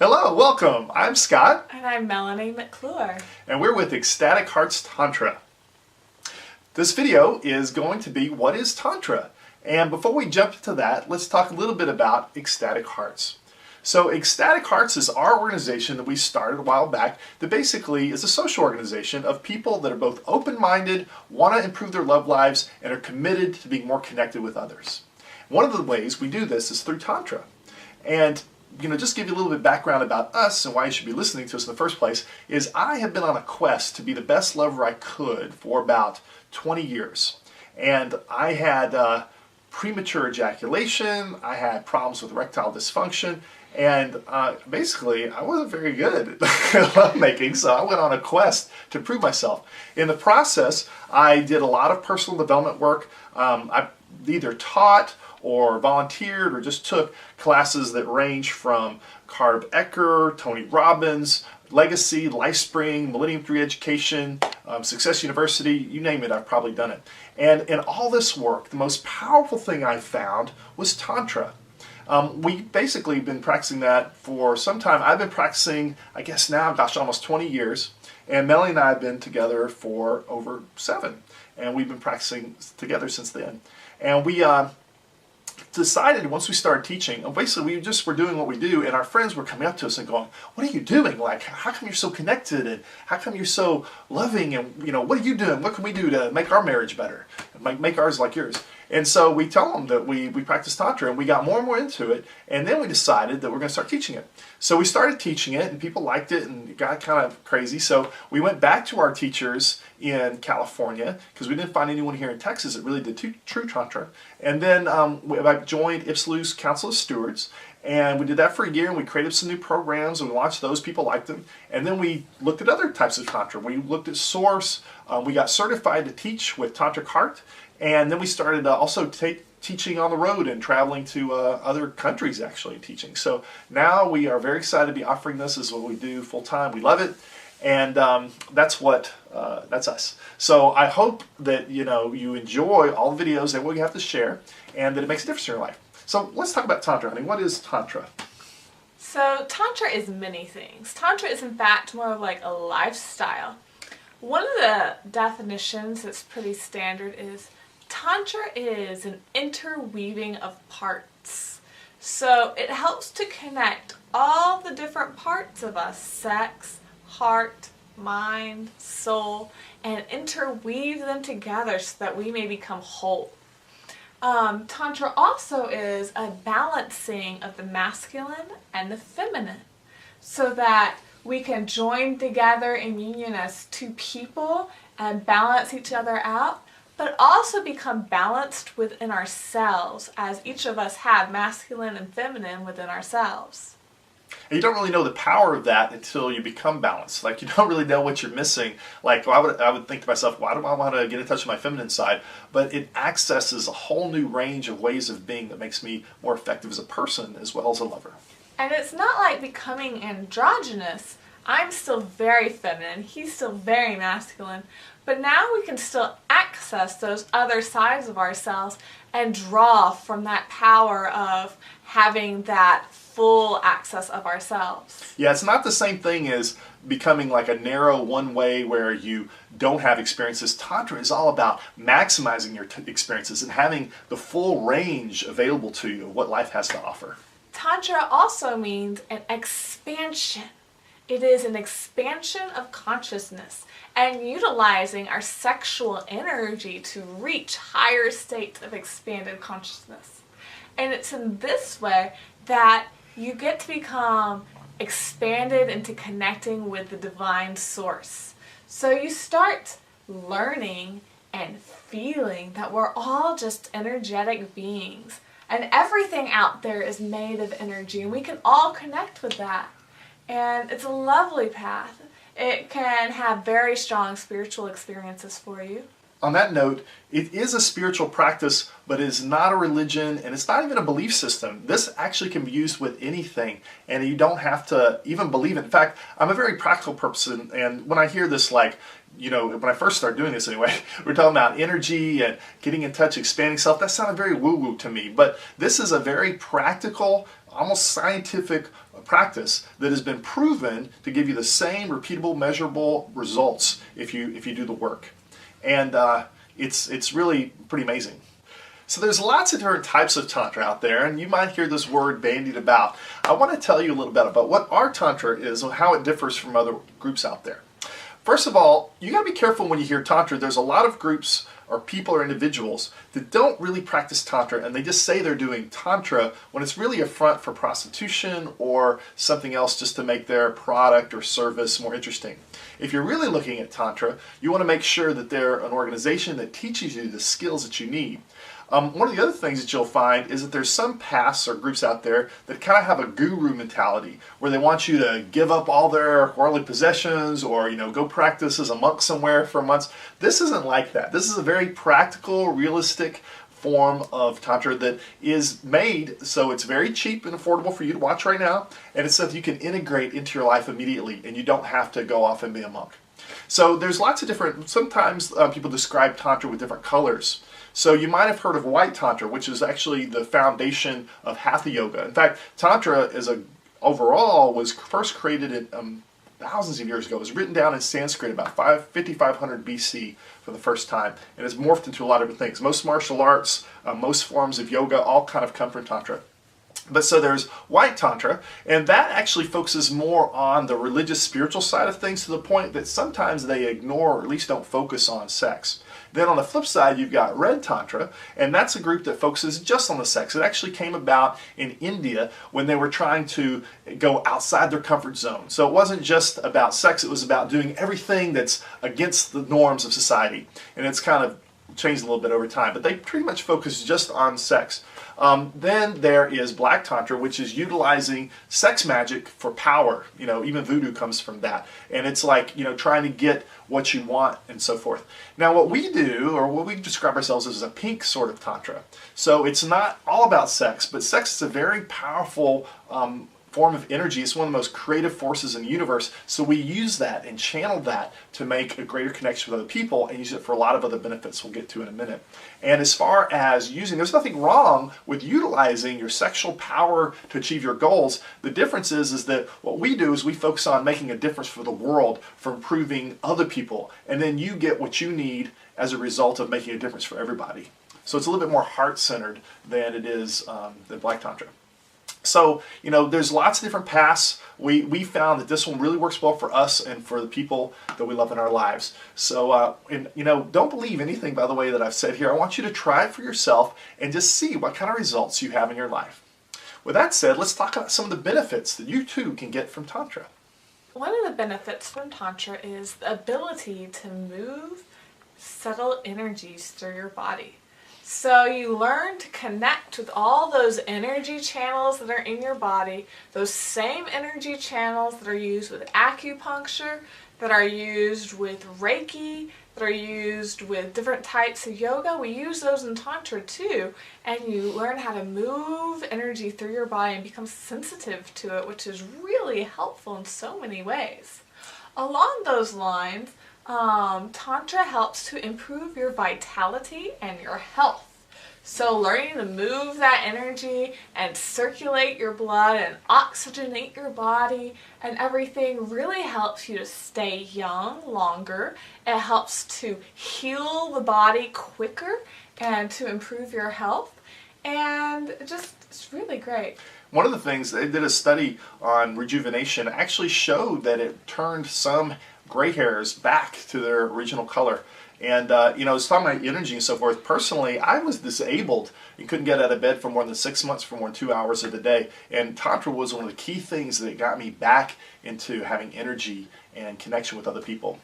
Hello, welcome. I'm Scott. And I'm Melanie McClure. And we're with Ecstatic Hearts Tantra. This video is going to be what is Tantra? And before we jump into that, let's talk a little bit about Ecstatic Hearts. So Ecstatic Hearts is our organization that we started a while back that basically is a social organization of people that are both open-minded, want to improve their love lives, and are committed to being more connected with others. One of the ways we do this is through Tantra. And just give you a little bit of background about us and why you should be listening to us in the first place, is I have been on a quest to be the best lover I could for about 20 years. And I had premature ejaculation, I had problems with erectile dysfunction, and basically I wasn't very good at lovemaking, so I went on a quest to prove myself. In the process, I did a lot of personal development work. I either taught or volunteered or just took classes that range from Carb Ecker, Tony Robbins, Legacy, LifeSpring, Millennium 3 Education, Success University, you name it, I've probably done it. And in all this work, the most powerful thing I found was Tantra. We basically been practicing that for some time. I've been practicing, I guess now, almost 20 years. And Melanie and I have been together for over 7. And we've been practicing together since then. And we decided once we started teaching, basically we just were doing what we do, and our friends were coming up to us and going, "What are you doing? Like, how come you're so connected, and how come you're so loving, and what are you doing? What can we do to make our marriage better, make ours like yours?" And so we tell them that we practice Tantra, and we got more and more into it, and then we decided that we're going to start teaching it. So we started teaching it, and people liked it, and it got kind of crazy. So we went back to our teachers in California, because we didn't find anyone here in Texas that really did true Tantra. And then I joined Ipsalus Council of Stewards, and we did that for a year, and we created some new programs, and we launched those. People liked them. And then we looked at other types of Tantra. We looked at Source. We got certified to teach with Tantric Heart. And then we started also teaching on the road and traveling to other countries, actually, teaching. So now we are very excited to be offering this as what we do full time. We love it, and that's us. So I hope that you enjoy all the videos that we have to share, and that it makes a difference in your life. So let's talk about Tantra, honey. What is Tantra? So Tantra is many things. Tantra is in fact more of like a lifestyle. One of the definitions that's pretty standard is Tantra is an interweaving of parts. So it helps to connect all the different parts of us, sex, heart, mind, soul, and interweave them together so that we may become whole. Tantra also is a balancing of the masculine and the feminine, so that we can join together in union as two people and balance each other out, but also become balanced within ourselves, as each of us have masculine and feminine within ourselves. And you don't really know the power of that until you become balanced. Like, you don't really know what you're missing. Like, I would think to myself, why do I want to get in touch with my feminine side? But it accesses a whole new range of ways of being that makes me more effective as a person as well as a lover. And it's not like becoming androgynous. I'm still very feminine, he's still very masculine, but now we can still access those other sides of ourselves and draw from that power of having that full access of ourselves. Yeah, it's not the same thing as becoming like a narrow one way where you don't have experiences. Tantra is all about maximizing your experiences and having the full range available to you of what life has to offer. Tantra also means an expansion. It is an expansion of consciousness and utilizing our sexual energy to reach higher states of expanded consciousness. And it's in this way that you get to become expanded into connecting with the divine source. So you start learning and feeling that we're all just energetic beings, and everything out there is made of energy, and we can all connect with that. And it's a lovely path. It can have very strong spiritual experiences for you. On that note, it is a spiritual practice, but it is not a religion, and it's not even a belief system. This actually can be used with anything, and you don't have to even believe it. In fact, I'm a very practical person, and when I hear this, like, when I first started doing this anyway, we're talking about energy and getting in touch, expanding self. That sounded very woo-woo to me, but this is a very practical, almost scientific practice that has been proven to give you the same repeatable, measurable results if you do the work. And it's really pretty amazing. So there's lots of different types of Tantra out there, and you might hear this word bandied about. I want to tell you a little bit about what our Tantra is and how it differs from other groups out there. First of all, you got to be careful when you hear Tantra. There's a lot of groups or people or individuals that don't really practice Tantra, and they just say they're doing Tantra when it's really a front for prostitution or something else just to make their product or service more interesting. If you're really looking at Tantra, you want to make sure that they're an organization that teaches you the skills that you need. One of the other things that you'll find is that there's some paths or groups out there that kind of have a guru mentality where they want you to give up all their worldly possessions or, go practice as a monk somewhere for months. This isn't like that. This is a very practical, realistic form of Tantra that is made so it's very cheap and affordable for you to watch right now, and it's so that you can integrate into your life immediately and you don't have to go off and be a monk. So there's lots of different, sometimes people describe Tantra with different colors. So you might have heard of White Tantra, which is actually the foundation of Hatha Yoga. In fact, Tantra overall was first created in thousands of years ago. It was written down in Sanskrit about 5500 BC for the first time, and it's morphed into a lot of different things. Most martial arts, most forms of yoga, all kind of come from Tantra. But so there's White Tantra, and that actually focuses more on the religious, spiritual side of things to the point that sometimes they ignore or at least don't focus on sex. Then on the flip side, you've got Red Tantra, and that's a group that focuses just on the sex. It actually came about in India when they were trying to go outside their comfort zone. So it wasn't just about sex, it was about doing everything that's against the norms of society. And it's kind of changed a little bit over time, but they pretty much focus just on sex. Then there is Black Tantra, which is utilizing sex magic for power. Even voodoo comes from that. And it's like, trying to get what you want and so forth. Now what we do, or what we describe ourselves as, a pink sort of Tantra. So it's not all about sex, but sex is a very powerful form of energy. It's one of the most creative forces in the universe. So we use that and channel that to make a greater connection with other people and use it for a lot of other benefits we'll get to in a minute. And as far as there's nothing wrong with utilizing your sexual power to achieve your goals. The difference is that what we do is we focus on making a difference for the world, for improving other people, and then you get what you need as a result of making a difference for everybody. So it's a little bit more heart-centered than it is the Black Tantra. So, there's lots of different paths. We found that this one really works well for us and for the people that we love in our lives. So, don't believe anything, by the way, that I've said here. I want you to try it for yourself and just see what kind of results you have in your life. With that said, let's talk about some of the benefits that you too can get from Tantra. One of the benefits from Tantra is the ability to move subtle energies through your body. So you learn to connect with all those energy channels that are in your body, those same energy channels that are used with acupuncture, that are used with Reiki, that are used with different types of yoga. We use those in Tantra too, and you learn how to move energy through your body and become sensitive to it, which is really helpful in so many ways. Along those lines, Tantra helps to improve your vitality and your health. So learning to move that energy and circulate your blood and oxygenate your body and everything really helps you to stay young longer. It helps to heal the body quicker and to improve your health. And it's really great. One of the things, they did a study on rejuvenation, actually showed that it turned some gray hairs back to their original color. And, it's talking about energy and so forth. Personally, I was disabled and couldn't get out of bed for more than 6 months for more than 2 hours of the day. And Tantra was one of the key things that got me back into having energy and connection with other people.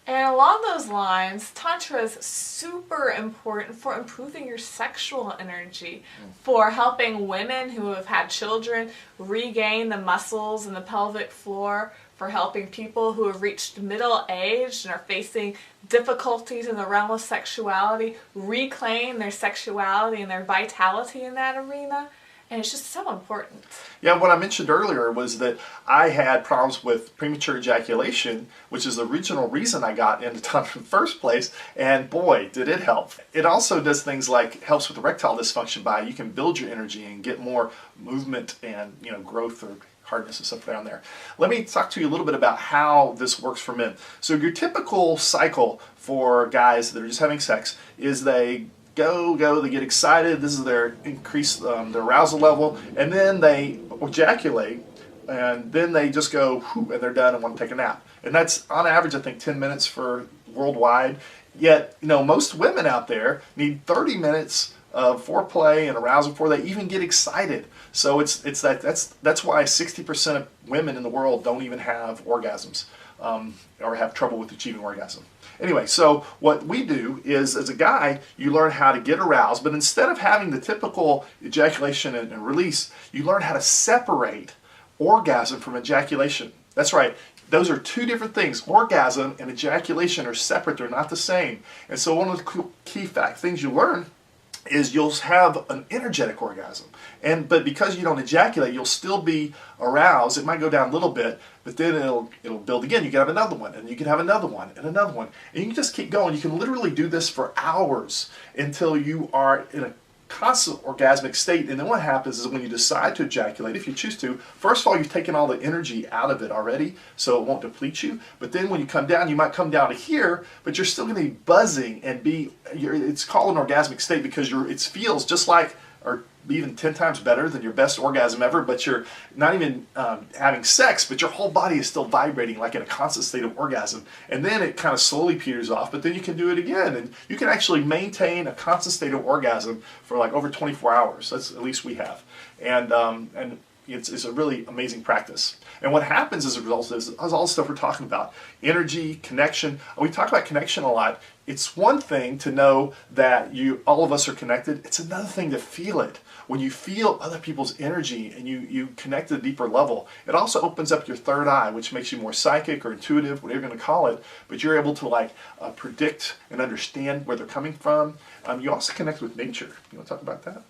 And along those lines, Tantra is super important for improving your sexual energy, for helping women who have had children regain the muscles in the pelvic floor, for helping people who have reached middle age and are facing difficulties in the realm of sexuality reclaim their sexuality and their vitality in that arena. And it's just so important. Yeah, what I mentioned earlier was that I had problems with premature ejaculation, which is the original reason I got into Tantra in the first place, and boy, did it help. It also does things like helps with erectile dysfunction by you can build your energy and get more movement and growth or hardness and stuff down there. Let me talk to you a little bit about how this works for men. So your typical cycle for guys that are just having sex is they go, they get excited, this is their increase, their arousal level, and then they ejaculate, and then they just go, whew, and they're done and want to take a nap. And that's on average, I think, 10 minutes for worldwide. Yet, most women out there need 30 minutes of foreplay and arousal before they even get excited. So that's why 60% of women in the world don't even have orgasms, or have trouble with achieving orgasm. Anyway, so what we do is, as a guy, you learn how to get aroused, but instead of having the typical ejaculation and release, you learn how to separate orgasm from ejaculation. That's right. Those are two different things. Orgasm and ejaculation are separate. They're not the same. And so one of the key things you learn is you'll have an energetic orgasm. But because you don't ejaculate, you'll still be aroused. It might go down a little bit, but then it'll build again. You can have another one, and you can have another one, and another one. And you can just keep going. You can literally do this for hours until you are in a constant orgasmic state. And then what happens is when you decide to ejaculate, if you choose to, first of all, you've taken all the energy out of it already, so it won't deplete you. But then when you come down, you might come down to here, but you're still going to be buzzing and it's called an orgasmic state because it feels just like, or even 10 times better than your best orgasm ever, but you're not even having sex, but your whole body is still vibrating like in a constant state of orgasm. And then it kind of slowly peters off, but then you can do it again. And you can actually maintain a constant state of orgasm for like over 24 hours. That's at least we have. And it's a really amazing practice. And what happens as a result is all the stuff we're talking about. Energy, connection. We talk about connection a lot. It's one thing to know that all of us are connected. It's another thing to feel it. When you feel other people's energy and you connect at a deeper level, it also opens up your third eye, which makes you more psychic or intuitive, whatever you're going to call it. But you're able to predict and understand where they're coming from. You also connect with nature. You want to talk about that?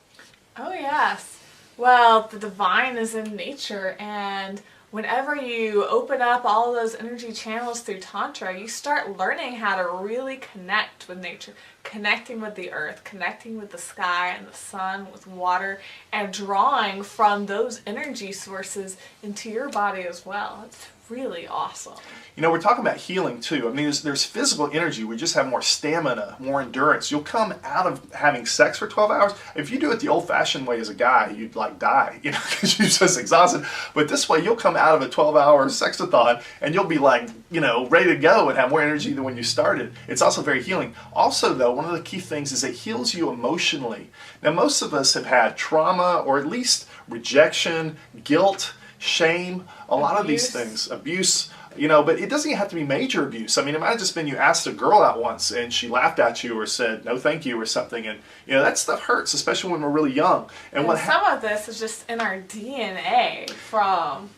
Oh, yes. Well, the divine is in nature, and whenever you open up all those energy channels through Tantra, you start learning how to really connect with nature, connecting with the earth, connecting with the sky and the sun, with water, and drawing from those energy sources into your body as well. It's really awesome. We're talking about healing too. I mean, there's physical energy. We just have more stamina, more endurance. You'll come out of having sex for 12 hours. If you do it the old-fashioned way as a guy, you'd die, because you're just exhausted. But this way, you'll come out of a 12-hour sexathon and you'll be ready to go and have more energy than when you started. It's also very healing. Also, though, one of the key things is it heals you emotionally. Now, most of us have had trauma or at least rejection, guilt, shame, a lot of these things, abuse. But it doesn't even have to be major abuse. I mean, it might have just been you asked a girl out once and she laughed at you or said no thank you or something, and that stuff hurts, especially when we're really young. And some of this is just in our DNA from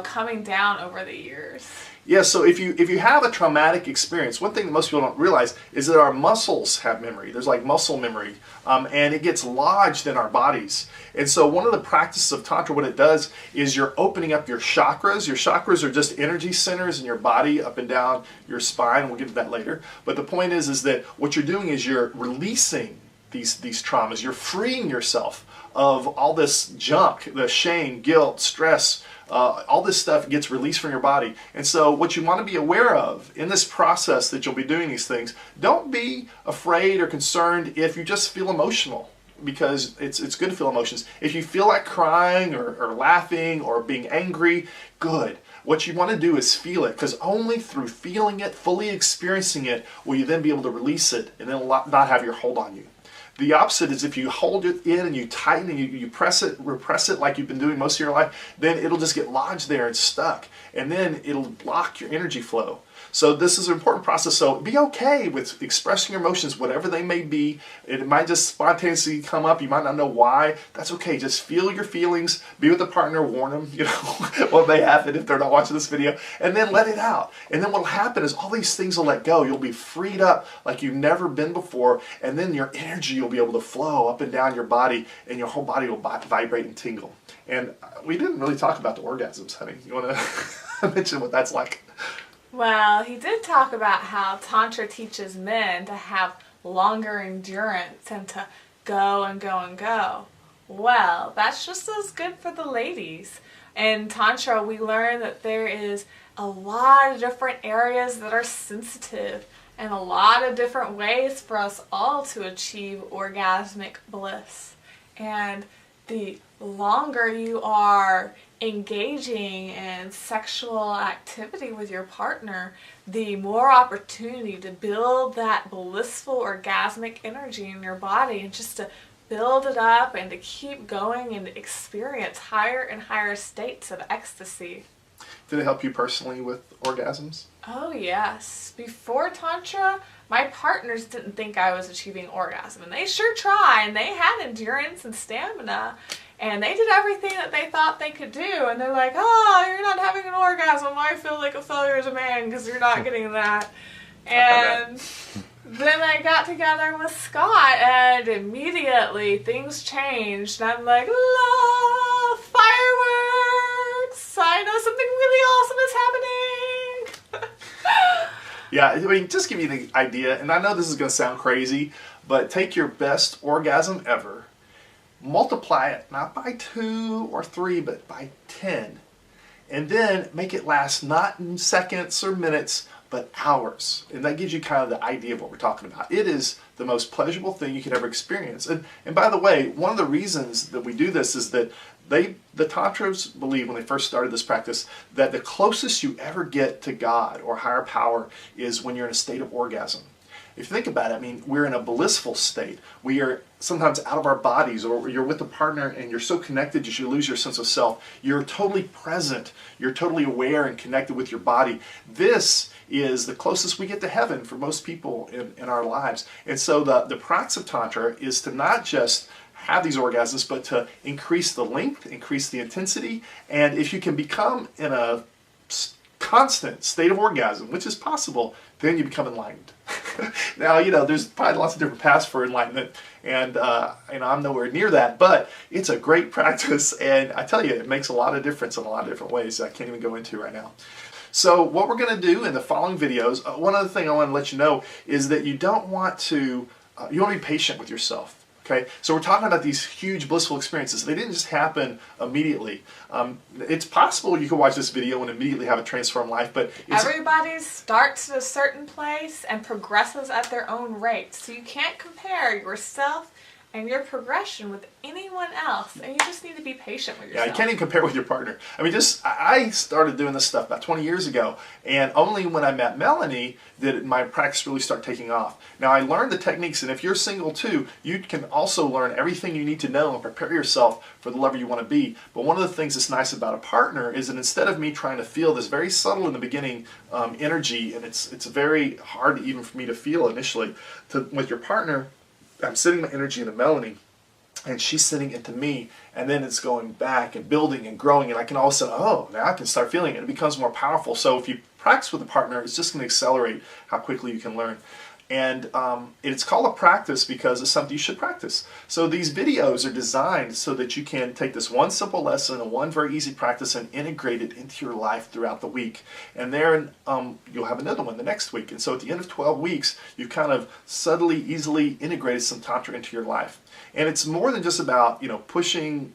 coming down over the years. Yeah, so if you have a traumatic experience, one thing that most people don't realize is that our muscles have memory. There's muscle memory, and it gets lodged in our bodies. And so one of the practices of Tantra, what it does is you're opening up your chakras. Your chakras are just energy centers in your body up and down your spine. We'll get to that later. But the point is that what you're doing is you're releasing these traumas. You're freeing yourself of all this junk, the shame, guilt, stress. All this stuff gets released from your body. And so what you want to be aware of in this process that you'll be doing these things, don't be afraid or concerned if you just feel emotional, because it's good to feel emotions. If you feel like crying or laughing or being angry, good. What you want to do is feel it, because only through feeling it, fully experiencing it, will you then be able to release it and it'll not have your hold on you. The opposite is if you hold it in and you tighten and you press it, repress it like you've been doing most of your life, then it'll just get lodged there and stuck. And then it'll block your energy flow. So this is an important process. So be okay with expressing your emotions, whatever they may be. It might just spontaneously come up. You might not know why. That's okay. Just feel your feelings. Be with a partner. Warn them, what may happen if they're not watching this video. And then let it out. And then what will happen is all these things will let go. You'll be freed up like you've never been before. And then your energy will be able to flow up and down your body. And your whole body will vibrate and tingle. And we didn't really talk about the orgasms, honey. You want to mention what that's like? Well, he did talk about how Tantra teaches men to have longer endurance and to go and go and go. Well, that's just as good for the ladies. In Tantra, we learn that there is a lot of different areas that are sensitive and a lot of different ways for us all to achieve orgasmic bliss. And the longer you are engaging in sexual activity with your partner, the more opportunity to build that blissful orgasmic energy in your body, and just to build it up and to keep going and experience higher and higher states of ecstasy. Did it help you personally with orgasms? Oh yes. Before Tantra, my partners didn't think I was achieving orgasm, and they sure tried, and they had endurance and stamina, and they did everything that they thought they could do, and they're like, oh, you're not having an orgasm, I feel like a failure as a man because you're not getting that. And then I got together with Scott, and immediately things changed, and I'm like, love, fireworks, I know something really awesome is happening. Yeah, I mean, just give you the idea, and I know this is going to sound crazy, but take your best orgasm ever, multiply it not by 2 or 3, but by 10, and then make it last not in seconds or minutes, but hours. And that gives you kind of the idea of what we're talking about. It is the most pleasurable thing you could ever experience. And by the way, one of the reasons that we do this is that the Tantras believe, when they first started this practice, that the closest you ever get to God or higher power is when you're in a state of orgasm. If you think about it, I mean, we're in a blissful state. We are sometimes out of our bodies, or you're with a partner and you're so connected that you lose your sense of self. You're totally present. You're totally aware and connected with your body. This is the closest we get to heaven for most people in our lives. And so the practice of Tantra is to not just have these orgasms, but to increase the length, increase the intensity, and if you can become in a constant state of orgasm, which is possible, then you become enlightened. Now, you know, there's probably lots of different paths for enlightenment, and I'm nowhere near that, but it's a great practice, and I tell you, it makes a lot of difference in a lot of different ways I can't even go into right now. So what we're going to do in the following videos, one other thing I want to let you know is that you don't want to, you want to be patient with yourself. Okay, so we're talking about these huge blissful experiences. They didn't just happen immediately. It's possible you can watch this video and immediately have a transformed life, but everybody starts at a certain place and progresses at their own rate. So you can't compare yourself and your progression with anyone else, and you just need to be patient with yourself. Yeah, you can't even compare with your partner. I mean, I started doing this stuff about 20 years ago, and only when I met Melanie did my practice really start taking off. Now, I learned the techniques, and if you're single too, you can also learn everything you need to know and prepare yourself for the lover you want to be. But one of the things that's nice about a partner is that instead of me trying to feel this very subtle in the beginning energy, and it's very hard even for me to feel initially, with your partner, I'm sending my energy into Melanie, and she's sending it to me, and then it's going back and building and growing, and I can all of a sudden, oh, now I can start feeling it. It becomes more powerful. So if you practice with a partner, it's just going to accelerate how quickly you can learn. And it's called a practice because it's something you should practice. So these videos are designed so that you can take this one simple lesson and one very easy practice and integrate it into your life throughout the week. And then you'll have another one the next week. And so at the end of 12 weeks, you've kind of subtly, easily integrated some Tantra into your life. And it's more than just about, you know, pushing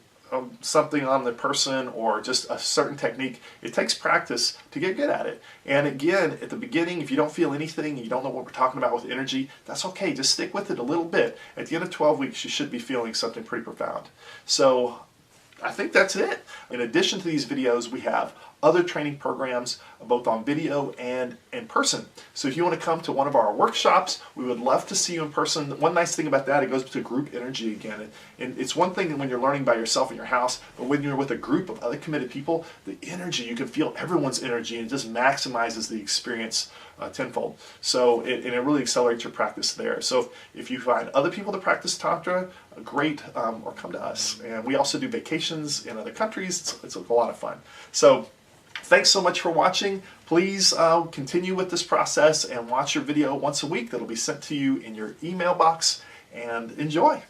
something on the person or just a certain technique. It takes practice to get good at it. And again, at the beginning, if you don't feel anything and you don't know what we're talking about with energy, that's okay. Just stick with it a little bit. At the end of 12 weeks, you should be feeling something pretty profound. So I think that's it. In addition to these videos, we have other training programs, both on video and in person. So if you want to come to one of our workshops, we would love to see you in person. One nice thing about that, it goes to group energy again. And it's one thing when you're learning by yourself in your house, but when you're with a group of other committed people, the energy, you can feel everyone's energy, and it just maximizes the experience tenfold. So it really accelerates your practice there. So if you find other people that practice Tantra, great, or come to us. And we also do vacations in other countries. It's a lot of fun. So thanks so much for watching. Please continue with this process and watch your video once a week that'll be sent to you in your email box, and enjoy.